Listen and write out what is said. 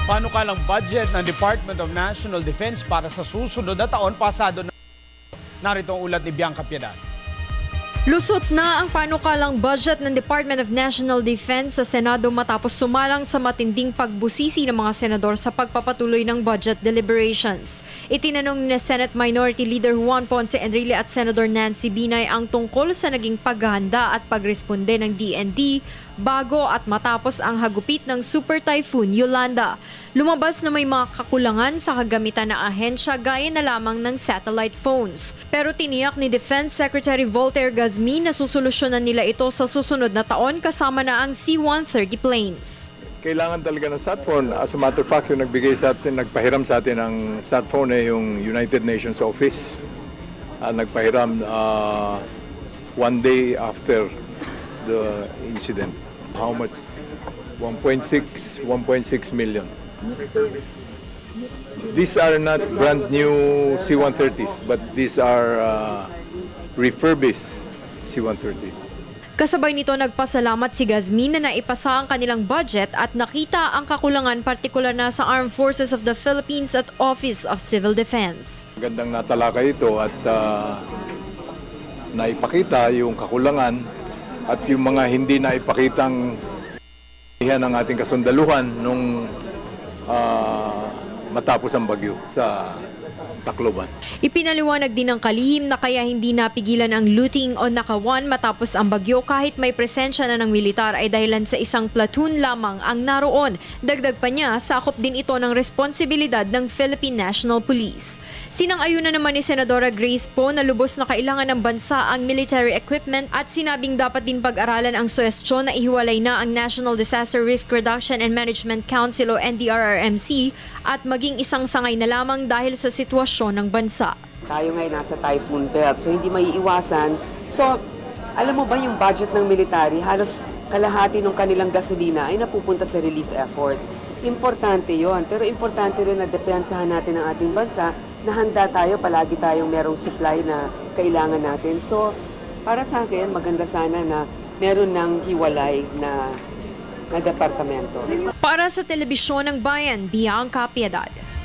Panukalang budget ng Department of National Defense para sa susunod na taon pasado na. Narito ang ulat ni Bianca Piedad. Lusot na ang panukalang budget ng Department of National Defense sa Senado matapos sumalang sa matinding pagbusisi ng mga senador sa pagpapatuloy ng budget deliberations. Itinanong ni Senate Minority Leader Juan Ponce Enrile at Senator Nancy Binay ang tungkol sa naging paghahanda at pagresponde ng DND bago at matapos ang hagupit ng Super Typhoon Yolanda. Lumabas na may mga kakulangan sa kagamitan ng ahensya gaya na lamang ng satellite phones. Pero tiniyak ni Defense Secretary Voltaire Gazmi na susolusyonan nila ito sa susunod na taon kasama na ang C-130 planes. Kailangan talaga ng SATPhone. As a matter of fact, yung nagbigay sa atin, nagpahiram sa atin ng SATPhone ay yung United Nations Office. Nagpahiram one day after the incident. How much? 1.6 million. These are not brand new C-130s, but these are refurbished C-130s. Kasabay nito nagpasalamat si Gazmi na naipasa ang kanilang budget at nakita ang kakulangan partikular na sa Armed Forces of the Philippines at Office of Civil Defense. Gandang natalakay ito at naipakita yung kakulangan at yung mga hindi naipakitang ng ating kasundaluhan nung matapos ang bagyo sa Tacloban. Ipinaliwanag din ng kalihim na kaya hindi napigilan ang looting o nakawan matapos ang bagyo kahit may presensya na ng militar ay dahilan sa isang platoon lamang ang naroon. Dagdag pa niya, sakop din ito ng responsibilidad ng Philippine National Police. Sinang-ayunan naman ni Senadora Grace Poe na lubos na kailangan ng bansa ang military equipment at sinabing dapat din pag-aralan ang suwestyon na ihiwalay na ang National Disaster Risk Reduction and Management Council o NDRRMC at maging isang sangay na lamang dahil sa sitwasyon ng bansa. Tayo ngayon nasa typhoon belt, so hindi maiiwasan. So, alam mo ba yung budget ng military, halos kalahati ng kanilang gasolina ay napupunta sa relief efforts. Importante yon, pero importante rin na depensahan natin ang ating bansa na handa tayo, palagi tayong merong supply na kailangan natin. So, para sa akin, maganda sana na meron ng hiwalay na departamento. Para sa Telebisyon ng Bayan, Bianca Piedad.